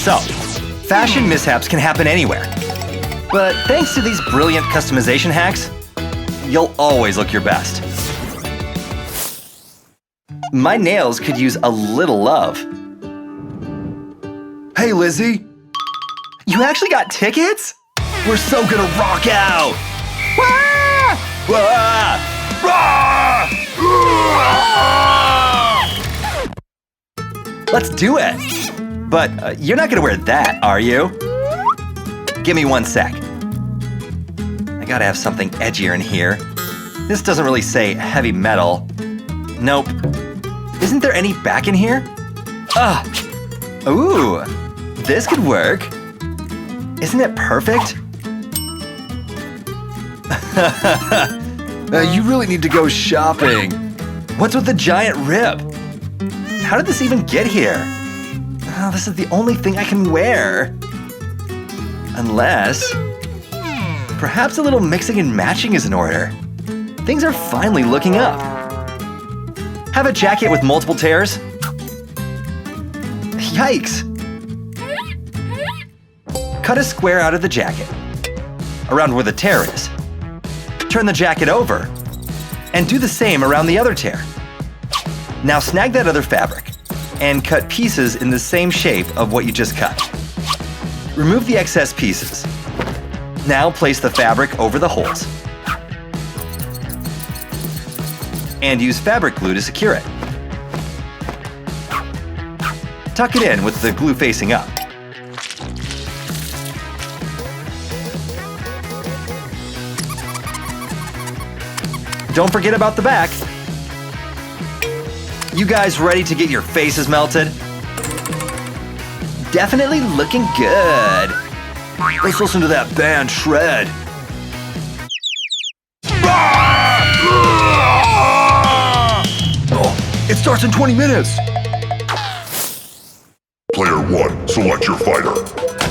So, fashion mishaps can happen anywhere. But thanks to these brilliant customization hacks, you'll always look your best. My nails could use a little love. Hey, Lizzie. You actually got tickets? We're so gonna rock out! Wah! Wah! Wah! Let's do it! But you're not gonna wear that, are you? Give me 1 sec. I gotta have something edgier in here. This doesn't really say heavy metal. Nope. Isn't there any back in here? Ugh! Ooh! This could work. Isn't it perfect? You really need to go shopping. What's with the giant rib? How did this even get here? Oh, this is the only thing I can wear. Unless... perhaps a little mixing and matching is in order. Things are finally looking up. Have a jacket with multiple tears? Yikes! Cut a square out of the jacket, around where the tear is. Turn the jacket over, and do the same around the other tear. Now snag that other fabric, and cut pieces in the same shape of what you just cut. Remove the excess pieces. Now place the fabric over the holes. And use fabric glue to secure it. Tuck it in with the glue facing up. Don't forget about the back. You guys ready to get your faces melted? Definitely looking good. Let's listen to that band shred. Oh, it starts in 20 minutes. Player 1, select your fighter.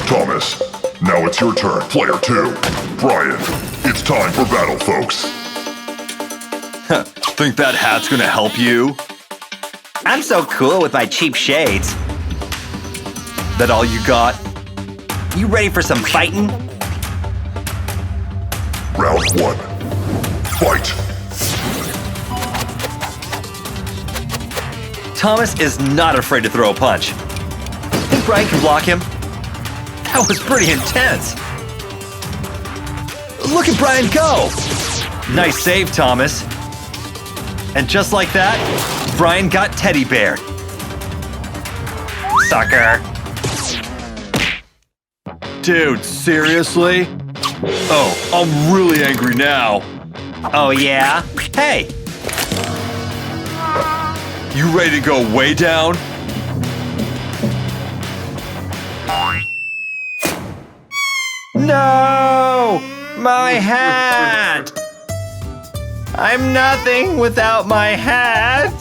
Thomas, now it's your turn. Player 2, Brian. It's time for battle, folks. Think that hat's gonna help you? I'm so cool with my cheap shades. That all you got? You ready for some fighting? Round 1. Fight! Thomas is not afraid to throw a punch. Think Brian can block him? That was pretty intense. Look at Brian go! Nice save, Thomas. And just like that, Brian got teddy beared. Sucker. Dude, seriously? Oh, I'm really angry now. Oh yeah? Hey! You ready to go way down? No! My hat! I'm nothing without my hat.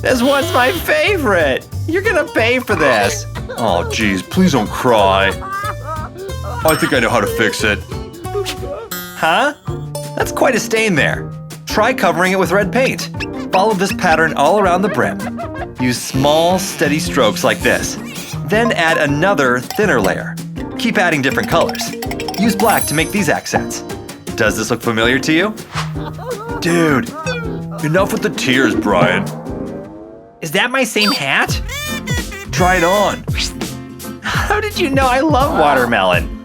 This one's my favorite. You're gonna pay for this. Oh, geez, please don't cry. I think I know how to fix it. Huh? That's quite a stain there. Try covering it with red paint. Follow this pattern all around the brim. Use small, steady strokes like this. Then add another, thinner layer. Keep adding different colors. Use black to make these accents. Does this look familiar to you? Dude, enough with the tears, Brian. Is that my same hat? Try it on. How did you know I love watermelon?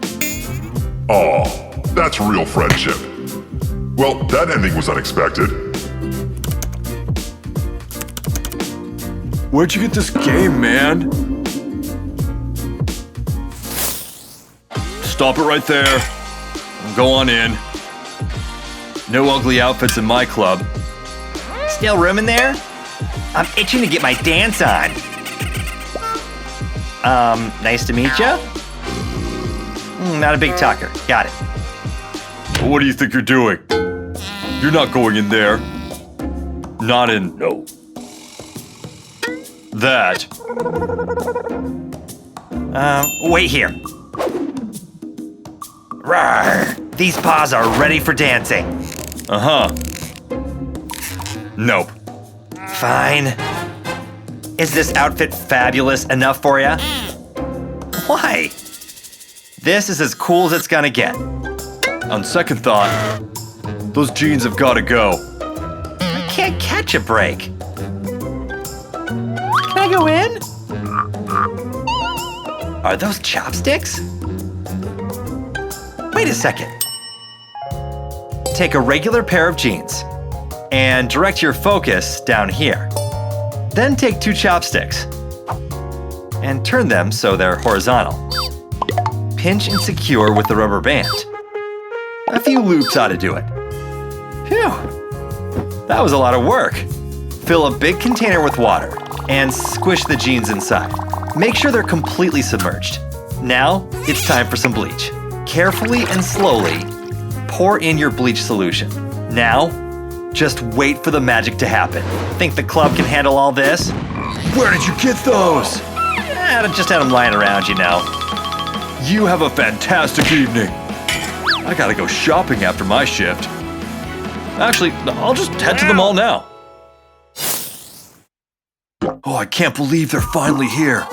Aw, that's real friendship. Well, that ending was unexpected. Where'd you get this game, man? Stop it right there. Go on in. No ugly outfits in my club. Still room in there? I'm itching to get my dance on. Nice to meet ya. Not a big talker. Got it. What do you think you're doing? You're not going in there. Not in... no. That. Wait here. Rawr. These paws are ready for dancing. Uh-huh. Nope. Fine. Is this outfit fabulous enough for ya? Why? This is as cool as it's gonna get. On second thought, those jeans have gotta go. I can't catch a break. Can I go in? Are those chopsticks? Wait a second. Take a regular pair of jeans and direct your focus down here. Then take 2 chopsticks and turn them so they're horizontal. Pinch and secure with the rubber band. A few loops ought to do it. Phew, that was a lot of work. Fill a big container with water and squish the jeans inside. Make sure they're completely submerged. Now, it's time for some bleach. Carefully and slowly, pour in your bleach solution. Now, just wait for the magic to happen. Think the club can handle all this? Where did you get those? I just had them lying around, you know. You have a fantastic evening. I gotta go shopping after my shift. Actually, I'll just head to the mall now. Oh, I can't believe they're finally here.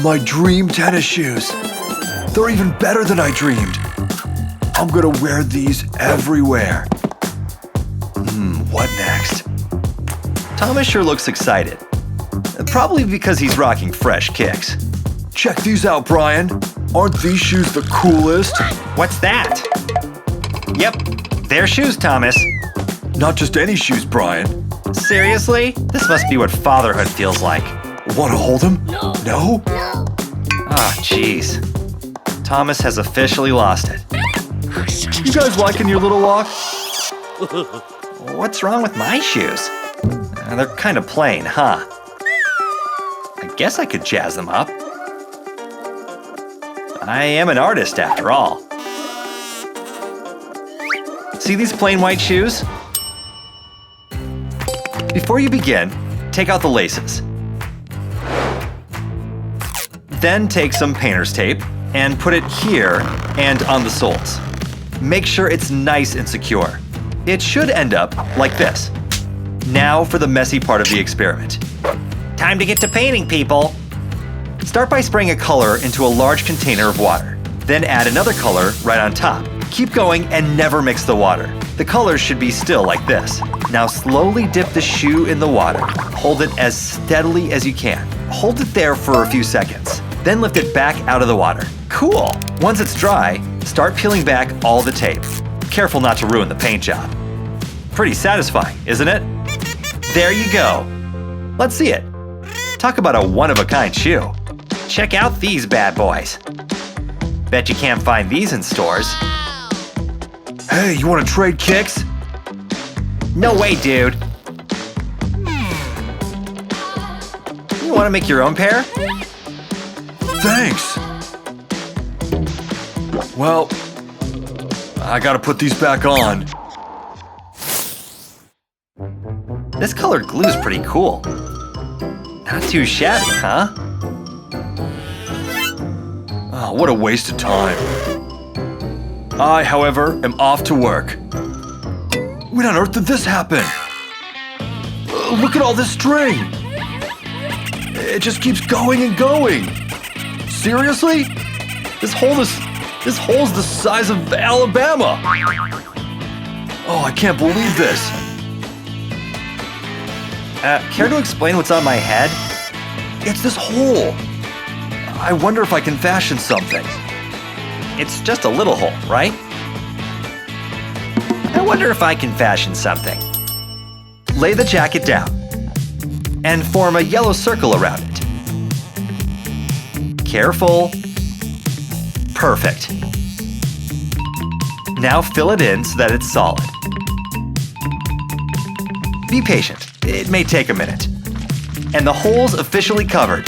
My dream tennis shoes. They're even better than I dreamed. I'm gonna wear these everywhere. What next? Thomas sure looks excited. Probably because he's rocking fresh kicks. Check these out, Brian. Aren't these shoes the coolest? What's that? Yep, they're shoes, Thomas. Not just any shoes, Brian. Seriously? This must be what fatherhood feels like. Want to hold them? No? Ah, jeez. Thomas has officially lost it. You guys liking your little walk? What's wrong with my shoes? They're kind of plain, huh? I guess I could jazz them up. I am an artist after all. See these plain white shoes? Before you begin, take out the laces. Then take some painter's tape and put it here and on the soles. Make sure it's nice and secure. It should end up like this. Now for the messy part of the experiment. Time to get to painting, people! Start by spraying a color into a large container of water. Then add another color right on top. Keep going and never mix the water. The colors should be still like this. Now slowly dip the shoe in the water. Hold it as steadily as you can. Hold it there for a few seconds. Then lift it back out of the water. Cool! Once it's dry, start peeling back all the tape. Careful not to ruin the paint job. Pretty satisfying, isn't it? There you go. Let's see it. Talk about a one-of-a-kind shoe. Check out these bad boys. Bet you can't find these in stores. Hey, you want to trade kicks? No way, dude. You want to make your own pair? Thanks. Well, I gotta put these back on. This colored glue's pretty cool. Not too shabby, huh? Oh, what a waste of time. I, however, am off to work. When on earth did this happen? Look at all this string. It just keeps going and going. Seriously? This hole's the size of Alabama. Oh, I can't believe this. Care to explain what's on my head? It's this hole. I wonder if I can fashion something. It's just a little hole, right? I wonder if I can fashion something. Lay the jacket down and form a yellow circle around it. Careful. Perfect. Now fill it in so that it's solid. Be patient. It may take a minute. And the hole's officially covered.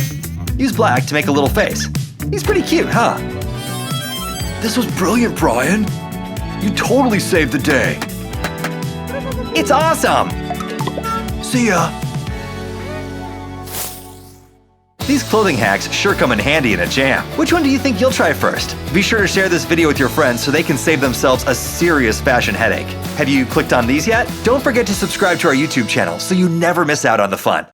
Use black to make a little face. He's pretty cute, huh? This was brilliant, Brian. You totally saved the day. It's awesome! See ya. These clothing hacks sure come in handy in a jam. Which one do you think you'll try first? Be sure to share this video with your friends so they can save themselves a serious fashion headache. Have you clicked on these yet? Don't forget to subscribe to our YouTube channel so you never miss out on the fun.